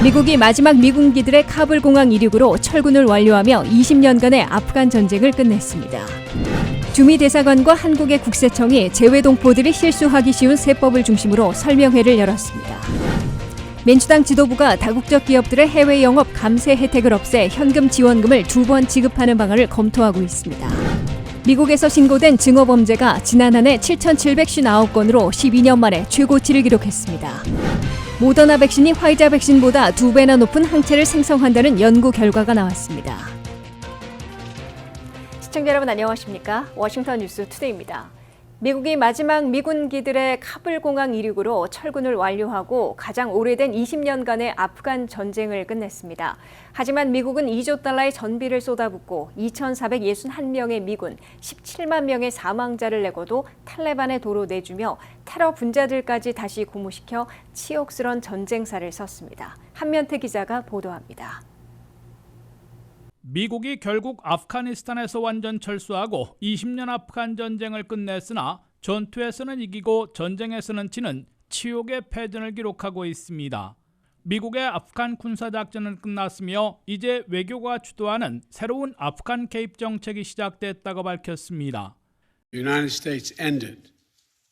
미국이 마지막 미군기들의 카불 공항 이륙으로 철군을 완료하며 20년간의 아프간 전쟁을 끝냈습니다. 주미 대사관과 한국의 국세청이 재외동포들이 실수하기 쉬운 세법을 중심으로 설명회를 열었습니다. 민주당 지도부가 다국적 기업들의 해외 영업 감세 혜택을 없애 현금 지원금을 2번 지급하는 방안을 검토하고 있습니다. 미국에서 신고된 증오범죄가 지난 한 해 7,759건으로 12년 만에 최고치를 기록했습니다. 모더나 백신이 화이자 백신보다 2배나 높은 항체를 생성한다는 연구 결과가 나왔습니다. 시청자 여러분 안녕하십니까? 워싱턴 뉴스 투데이입니다. 미국이 마지막 미군기들의 카불 공항 이륙으로 철군을 완료하고 가장 오래된 20년간의 아프간 전쟁을 끝냈습니다. 하지만 미국은 2조 달러의 전비를 쏟아붓고 2,461명의 미군, 17만 명의 사망자를 내고도 탈레반의 도로 내주며 테러 분자들까지 다시 고무시켜 치욕스런 전쟁사를 썼습니다. 한면태 기자가 보도합니다. 미국이 결국 아프가니스탄에서 완전 철수하고 20년 아프간 전쟁을 끝냈으나 전투에서는 이기고 전쟁에서는 지는 치욕의 패전을 기록하고 있습니다. 미국의 아프간 군사작전은 끝났으며 이제 외교가 주도하는 새로운 아프간 개입 정책이 시작됐다고 밝혔습니다. The United States ended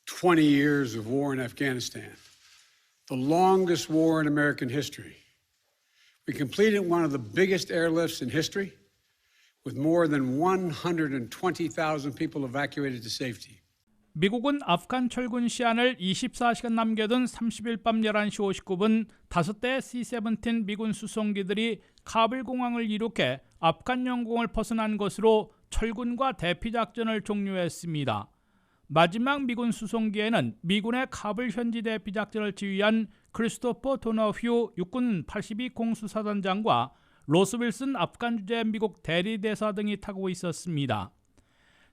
20 years of war in Afghanistan, the longest war in American history. We completed one of the biggest airlifts in history with more than 120,000 people evacuated to safety. 미국은 아프간 철군 시한을 24시간 남겨둔 30일 밤 11시 59분 5대 C-17 미군 수송기들이 카불 공항을 이륙해 아프간 영공을 벗어난 것으로 철군과 대피작전을 종료했습니다. 마지막 미군 수송기에는 미군의 카불 현지 대피작전을 지휘한 크리스토퍼 도너휴 육군 82 공수사단장과 로스 윌슨 아프간 주재 미국 대리대사 등이 타고 있었습니다.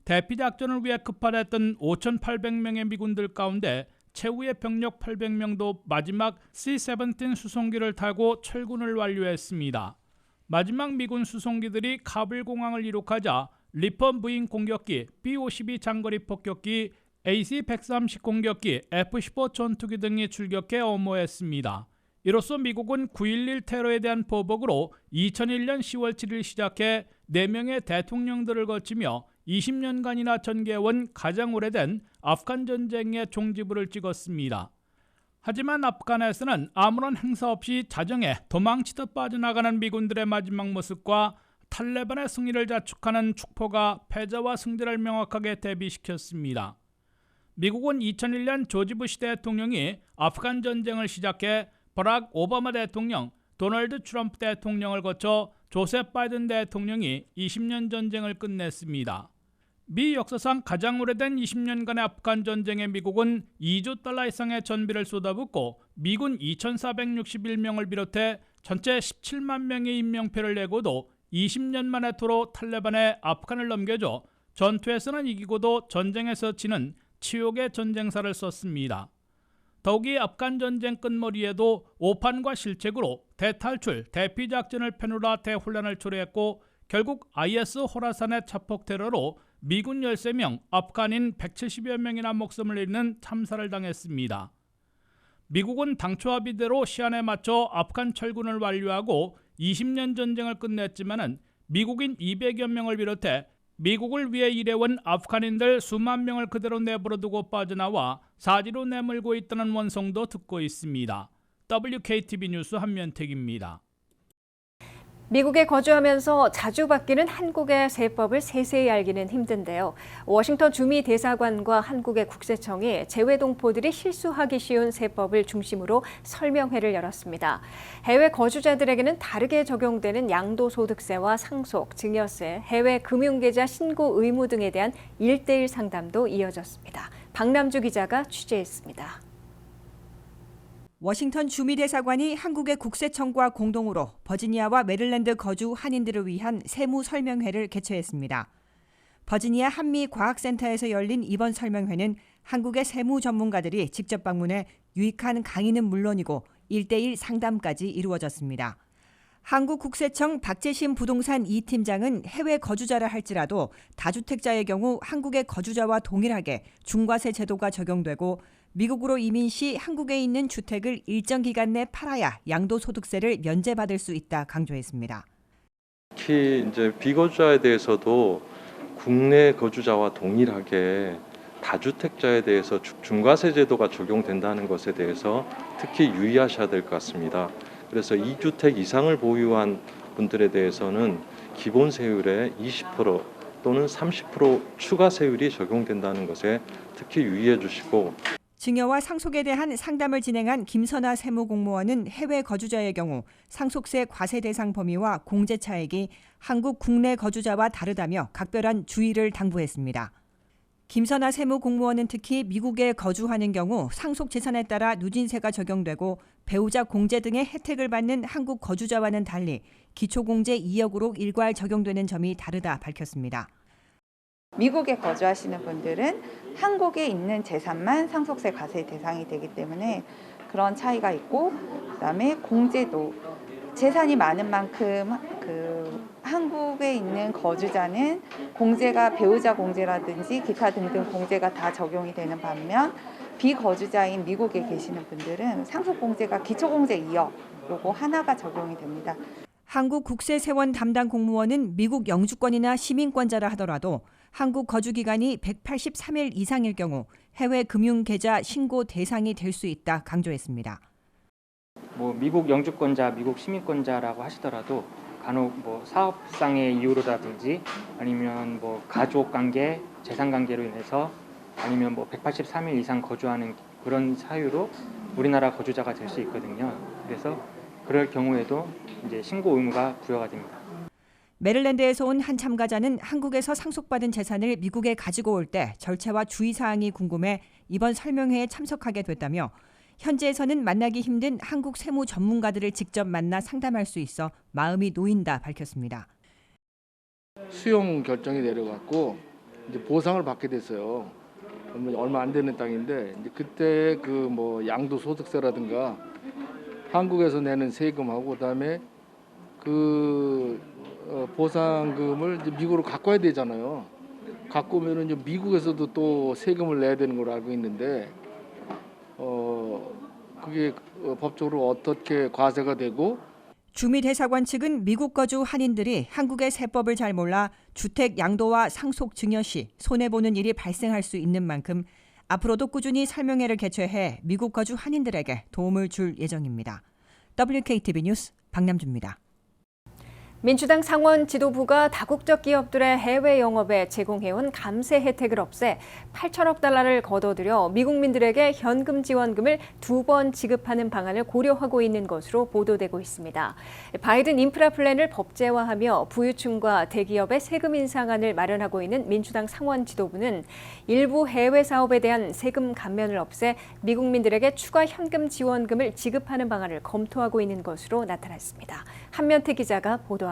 대피작전을 위해 급발했던 5,800명의 미군들 가운데 최후의 병력 800명도 마지막 C-17 수송기를 타고 철군을 완료했습니다. 마지막 미군 수송기들이 카불 공항을 이륙하자 리퍼 무인 공격기, B-52 장거리 폭격기, AC-130 공격기, F-15 전투기 등이 출격해 엄호했습니다. 이로써 미국은 9.11 테러에 대한 보복으로 2001년 10월 7일 시작해 4명의 대통령들을 거치며 20년간이나 전개해온 가장 오래된 아프간 전쟁의 종지부를 찍었습니다. 하지만 아프간에서는 아무런 행사 없이 자정에 도망치듯 빠져나가는 미군들의 마지막 모습과 탈레반의 승리를 자축하는 축포가 패자와 승자를 명확하게 대비시켰습니다. 미국은 2001년 조지 부시 대통령이 아프간 전쟁을 시작해 버락 오바마 대통령, 도널드 트럼프 대통령을 거쳐 조셉 바이든 대통령이 20년 전쟁을 끝냈습니다. 미 역사상 가장 오래된 20년간의 아프간 전쟁에 미국은 2조 달러 이상의 전비를 쏟아붓고 미군 2,461명을 비롯해 전체 17만 명의 임명표를 내고도 20년 만에 도로 탈레반에 아프간을 넘겨줘 전투에서는 이기고도 전쟁에서 지는 치욕의 전쟁사를 썼습니다. 더욱이 아프간 전쟁 끝머리에도 오판과 실책으로 대탈출, 대피작전을 펴누라 대혼란을 초래했고 결국 IS 호라산의 자폭 테러로 미군 13명, 아프간인 170여 명이나 목숨을 잃는 참사를 당했습니다. 미국은 당초 합의대로 시한에 맞춰 아프간 철군을 완료하고 20년 전쟁을 끝냈지만은 미국인 200여 명을 비롯해 미국을 위해 일해온 아프간인들 수만 명을 그대로 내버려두고 빠져나와 사지로 내몰고 있다는 원성도 듣고 있습니다. WKTV 뉴스 한면택입니다. 미국에 거주하면서 자주 바뀌는 한국의 세법을 세세히 알기는 힘든데요. 워싱턴 주미 대사관과 한국의 국세청이 재외동포들이 실수하기 쉬운 세법을 중심으로 설명회를 열었습니다. 해외 거주자들에게는 다르게 적용되는 양도소득세와 상속, 증여세, 해외 금융계좌 신고 의무 등에 대한 1:1 상담도 이어졌습니다. 박남주 기자가 취재했습니다. 워싱턴 주미 대사관이 한국의 국세청과 공동으로 버지니아와 메릴랜드 거주 한인들을 위한 세무 설명회를 개최했습니다. 버지니아 한미과학센터에서 열린 이번 설명회는 한국의 세무 전문가들이 직접 방문해 유익한 강의는 물론이고 1:1 상담까지 이루어졌습니다. 한국국세청 박재신 부동산 2팀장은 해외 거주자라 할지라도 다주택자의 경우 한국의 거주자와 동일하게 중과세 제도가 적용되고 미국으로 이민 시 한국에 있는 주택을 일정 기간 내 팔아야 양도소득세를 면제받을 수 있다 강조했습니다. 특히 이제 비거주자에 대해서도 국내 거주자와 동일하게 다주택자에 대해서 중과세 제도가 적용된다는 것에 대해서 특히 유의하셔야 될 것 같습니다. 그래서 2주택 이상을 보유한 분들에 대해서는 기본 세율의 20% 또는 30% 추가 세율이 적용된다는 것에 특히 유의해 주시고, 증여와 상속에 대한 상담을 진행한 김선아 세무공무원은 해외 거주자의 경우 상속세 과세 대상 범위와 공제 차액이 한국 국내 거주자와 다르다며 각별한 주의를 당부했습니다. 김선아 세무공무원은 특히 미국에 거주하는 경우 상속 재산에 따라 누진세가 적용되고 배우자 공제 등의 혜택을 받는 한국 거주자와는 달리 기초공제 2억으로 일괄 적용되는 점이 다르다 밝혔습니다. 미국에 거주하시는 분들은 한국에 있는 재산만 상속세 과세 대상이 되기 때문에 그런 차이가 있고, 그다음에 공제도 재산이 많은 만큼 한국에 있는 거주자는 공제가 배우자 공제라든지 기타 등등 공제가 다 적용이 되는 반면 비거주자인 미국에 계시는 분들은 상속공제가 기초공제 2억 요거 하나가 적용이 됩니다. 한국 국세세원 담당 공무원은 미국 영주권이나 시민권자라 하더라도 한국 거주 기간이 183일 이상일 경우 해외 금융계좌 신고 대상이 될 수 있다 강조했습니다. 미국 영주권자, 미국 시민권자라고 하시더라도 간혹 사업상의 이유로라든지 아니면 가족 관계, 재산 관계로 인해서 아니면 183일 이상 거주하는 그런 사유로 우리나라 거주자가 될 수 있거든요. 그래서 그럴 경우에도 이제 신고 의무가 부여가 됩니다. 메릴랜드에서 온 한 참가자는 한국에서 상속받은 재산을 미국에 가지고 올 때 절차와 주의사항이 궁금해 이번 설명회에 참석하게 됐다며 현지에서는 만나기 힘든 한국 세무 전문가들을 직접 만나 상담할 수 있어 마음이 놓인다 밝혔습니다. 수용 결정이 내려갔고 이제 보상을 받게 됐어요. 얼마 안 되는 땅인데 이제 그때 양도소득세라든가 한국에서 내는 세금하고 그다음에 보상금을 이제 미국으로 갖고 와야 되잖아요. 갖고 오면은 이제 미국에서도 또 세금을 내야 되는 걸로 알고 있는데 그게 법적으로 어떻게 과세가 되고, 주미대사관 측은 미국 거주 한인들이 한국의 세법을 잘 몰라 주택 양도와 상속 증여 시 손해보는 일이 발생할 수 있는 만큼 앞으로도 꾸준히 설명회를 개최해 미국 거주 한인들에게 도움을 줄 예정입니다. WKTV 뉴스 박남주입니다. 민주당 상원 지도부가 다국적 기업들의 해외 영업에 제공해온 감세 혜택을 없애 8천억 달러를 거둬들여 미국민들에게 현금 지원금을 2번 지급하는 방안을 고려하고 있는 것으로 보도되고 있습니다. 바이든 인프라 플랜을 법제화하며 부유층과 대기업의 세금 인상안을 마련하고 있는 민주당 상원 지도부는 일부 해외 사업에 대한 세금 감면을 없애 미국민들에게 추가 현금 지원금을 지급하는 방안을 검토하고 있는 것으로 나타났습니다. 한면태 기자가 보도합니다.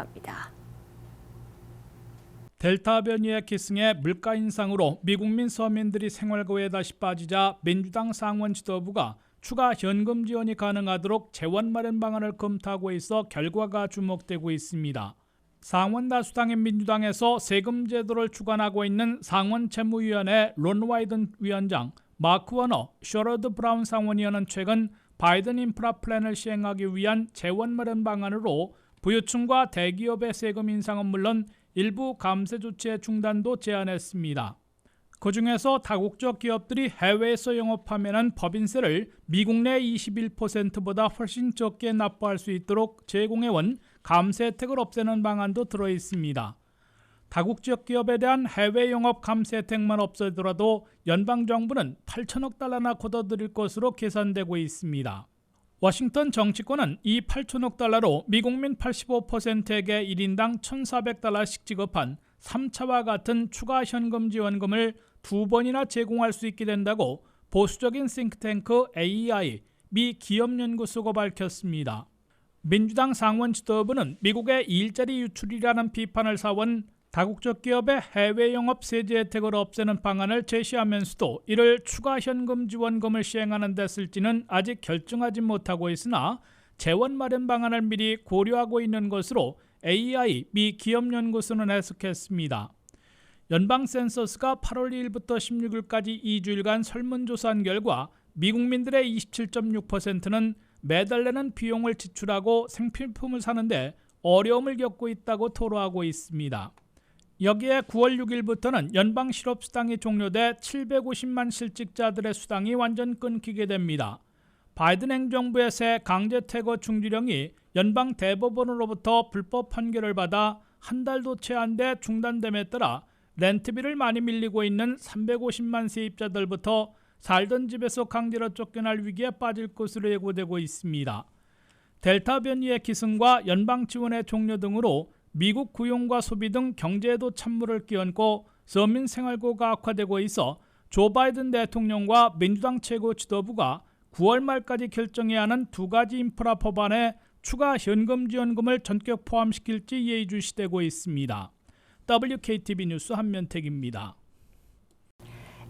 델타 변이의 기승에 물가 인상으로 미국민 서민들이 생활고에 다시 빠지자 민주당 상원 지도부가 추가 현금 지원이 가능하도록 재원 마련 방안을 검토하고 있어 결과가 주목되고 있습니다. 상원 다수당인 민주당에서 세금 제도를 주관하고 있는 상원 채무위원회 론 와이든 위원장, 마크 워너, 셔러드 브라운 상원의원은 최근 바이든 인프라 플랜을 시행하기 위한 재원 마련 방안으로 부유층과 대기업의 세금 인상은 물론 일부 감세 조치의 중단도 제안했습니다. 그중에서 다국적 기업들이 해외에서 영업하면 법인세를 미국 내 21%보다 훨씬 적게 납부할 수 있도록 제공해온 감세 혜택을 없애는 방안도 들어있습니다. 다국적 기업에 대한 해외 영업 감세 혜택만 없애더라도 연방정부는 8천억 달러나 걷어들일 것으로 계산되고 있습니다. 워싱턴 정치권은 이 8천억 달러로 미국민 85%에게 1인당 1,400달러씩 지급한 3차와 같은 추가 현금 지원금을 2번이나 제공할 수 있게 된다고 보수적인 싱크탱크 AEI, 미 기업연구소가 밝혔습니다. 민주당 상원 지도부는 미국의 일자리 유출이라는 비판을 사원 다국적 기업의 해외 영업 세제 혜택을 없애는 방안을 제시하면서도 이를 추가 현금 지원금을 시행하는 데 쓸지는 아직 결정하지 못하고 있으나 재원 마련 방안을 미리 고려하고 있는 것으로 AEI 미 기업연구소는 해석했습니다. 연방 센서스가 8월 2일부터 16일까지 2주일간 설문조사한 결과 미국민들의 27.6%는 매달 내는 비용을 지출하고 생필품을 사는데 어려움을 겪고 있다고 토로하고 있습니다. 여기에 9월 6일부터는 연방 실업수당이 종료돼 750만 실직자들의 수당이 완전 끊기게 됩니다. 바이든 행정부의 새 강제퇴거 중지령이 연방 대법원으로부터 불법 판결을 받아 한 달도 채 안 돼 중단됨에 따라 렌트비를 많이 밀리고 있는 350만 세입자들부터 살던 집에서 강제로 쫓겨날 위기에 빠질 것으로 예고되고 있습니다. 델타 변이의 기승과 연방 지원의 종료 등으로 미국 고용과 소비 등 경제에도 찬물을 끼얹고 서민 생활고가 악화되고 있어 조 바이든 대통령과 민주당 최고 지도부가 9월 말까지 결정해야 하는 두 가지 인프라 법안에 추가 현금 지원금을 전격 포함시킬지 예의주시되고 있습니다. WKTV 뉴스 한면택입니다.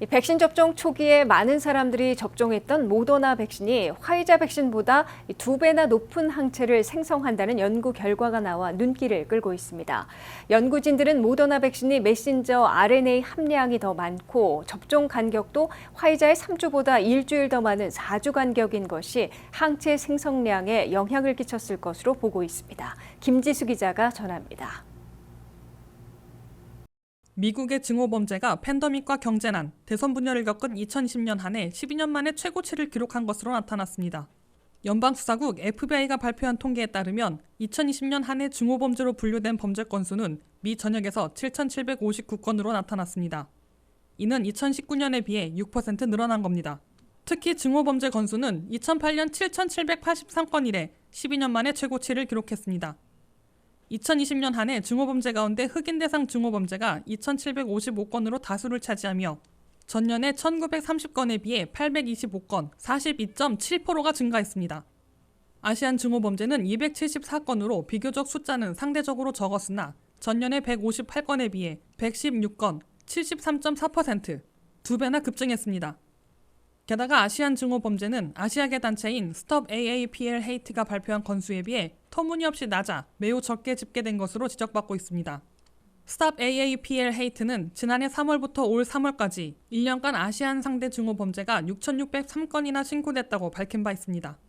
백신 접종 초기에 많은 사람들이 접종했던 모더나 백신이 화이자 백신보다 2배나 높은 항체를 생성한다는 연구 결과가 나와 눈길을 끌고 있습니다. 연구진들은 모더나 백신이 메신저 RNA 함량이 더 많고 접종 간격도 화이자의 3주보다 일주일 더 많은 4주 간격인 것이 항체 생성량에 영향을 끼쳤을 것으로 보고 있습니다. 김지수 기자가 전합니다. 미국의 증오범죄가 팬데믹과 경제난, 대선 분열을 겪은 2020년 한 해 12년 만에 최고치를 기록한 것으로 나타났습니다. 연방수사국 FBI가 발표한 통계에 따르면 2020년 한 해 증오범죄로 분류된 범죄 건수는 미 전역에서 7,759건으로 나타났습니다. 이는 2019년에 비해 6% 늘어난 겁니다. 특히 증오범죄 건수는 2008년 7,783건이래 12년 만에 최고치를 기록했습니다. 2020년 한 해 증오범죄 가운데 흑인 대상 증오범죄가 2,755건으로 다수를 차지하며 전년에 1,930건에 비해 825건, 42.7%가 증가했습니다. 아시안 증오범죄는 274건으로 비교적 숫자는 상대적으로 적었으나 전년에 158건에 비해 116건, 73.4%, 2배나 급증했습니다. 게다가 아시안 증오범죄는 아시아계 단체인 Stop AAPL Hate가 발표한 건수에 비해 터무니없이 낮아 매우 적게 집계된 것으로 지적받고 있습니다. Stop AAPL Hate는 지난해 3월부터 올 3월까지 1년간 아시안 상대 증오범죄가 6,603건이나 신고됐다고 밝힌 바 있습니다.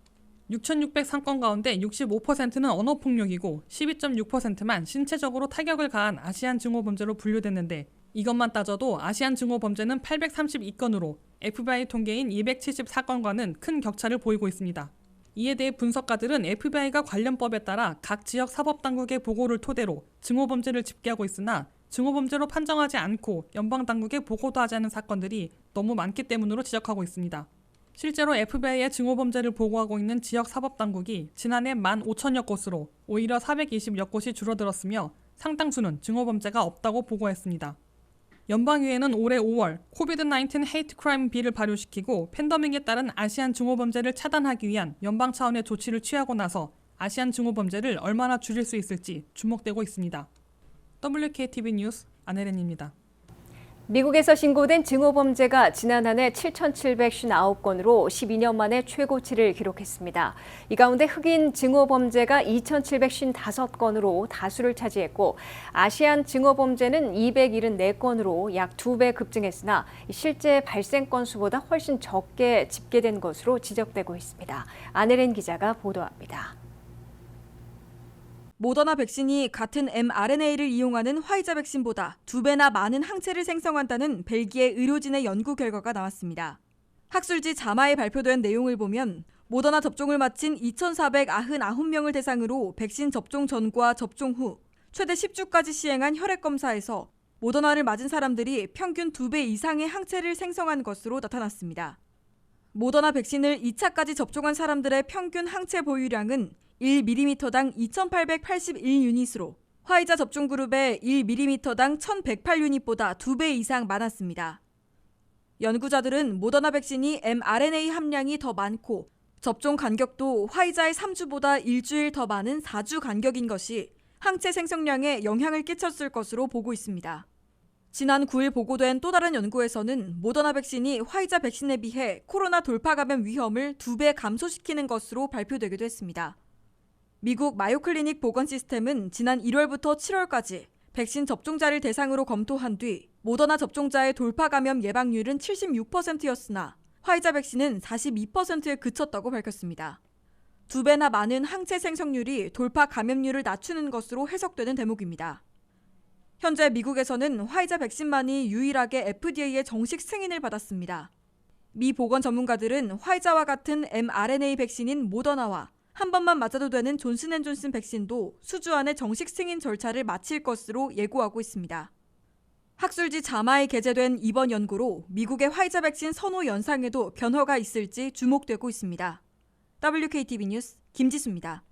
6,603건 가운데 65%는 언어폭력이고 12.6%만 신체적으로 타격을 가한 아시안 증오범죄로 분류됐는데 이것만 따져도 아시안 증오범죄는 832건으로 FBI 통계인 274건과는 큰 격차를 보이고 있습니다. 이에 대해 분석가들은 FBI가 관련법에 따라 각 지역 사법당국의 보고를 토대로 증오범죄를 집계하고 있으나 증오범죄로 판정하지 않고 연방당국에 보고도 하지 않은 사건들이 너무 많기 때문으로 지적하고 있습니다. 실제로 FBI의 증오범죄를 보고하고 있는 지역 사법당국이 지난해 15,000여 곳으로 오히려 420여 곳이 줄어들었으며 상당수는 증오범죄가 없다고 보고했습니다. 연방의회는 올해 5월 코비드-19 헤이트 크라임 비를 발효시키고 팬데믹에 따른 아시안 증오범죄를 차단하기 위한 연방 차원의 조치를 취하고 나서 아시안 증오범죄를 얼마나 줄일 수 있을지 주목되고 있습니다. WKTV 뉴스 안혜린입니다. 미국에서 신고된 증오범죄가 지난 한 해 7,759건으로 12년 만에 최고치를 기록했습니다. 이 가운데 흑인 증오범죄가 2,755건으로 다수를 차지했고 아시안 증오범죄는 274건으로 약 2배 급증했으나 실제 발생 건수보다 훨씬 적게 집계된 것으로 지적되고 있습니다. 안혜린 기자가 보도합니다. 모더나 백신이 같은 mRNA를 이용하는 화이자 백신보다 2배나 많은 항체를 생성한다는 벨기에 의료진의 연구 결과가 나왔습니다. 학술지 자마에 발표된 내용을 보면 모더나 접종을 마친 2,499명을 대상으로 백신 접종 전과 접종 후 최대 10주까지 시행한 혈액 검사에서 모더나를 맞은 사람들이 평균 2배 이상의 항체를 생성한 것으로 나타났습니다. 모더나 백신을 2차까지 접종한 사람들의 평균 항체 보유량은 1ml당 2,881유닛으로 화이자 접종 그룹의 1ml당 1,108유닛보다 2배 이상 많았습니다. 연구자들은 모더나 백신이 mRNA 함량이 더 많고 접종 간격도 화이자의 3주보다 일주일 더 많은 4주 간격인 것이 항체 생성량에 영향을 끼쳤을 것으로 보고 있습니다. 지난 9일 보고된 또 다른 연구에서는 모더나 백신이 화이자 백신에 비해 코로나 돌파 감염 위험을 2배 감소시키는 것으로 발표되기도 했습니다. 미국 마요 클리닉 보건 시스템은 지난 1월부터 7월까지 백신 접종자를 대상으로 검토한 뒤 모더나 접종자의 돌파 감염 예방률은 76%였으나 화이자 백신은 42%에 그쳤다고 밝혔습니다. 2배나 많은 항체 생성률이 돌파 감염률을 낮추는 것으로 해석되는 대목입니다. 현재 미국에서는 화이자 백신만이 유일하게 FDA의 정식 승인을 받았습니다. 미 보건 전문가들은 화이자와 같은 mRNA 백신인 모더나와 한 번만 맞아도 되는 존슨앤존슨 백신도 수주 안에 정식 승인 절차를 마칠 것으로 예고하고 있습니다. 학술지 자마에 게재된 이번 연구로 미국의 화이자 백신 선호 연상에도 변화가 있을지 주목되고 있습니다. WKTV 뉴스 김지수입니다.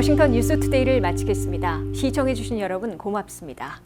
워싱턴 뉴스투데이를 마치겠습니다. 시청해주신 여러분 고맙습니다.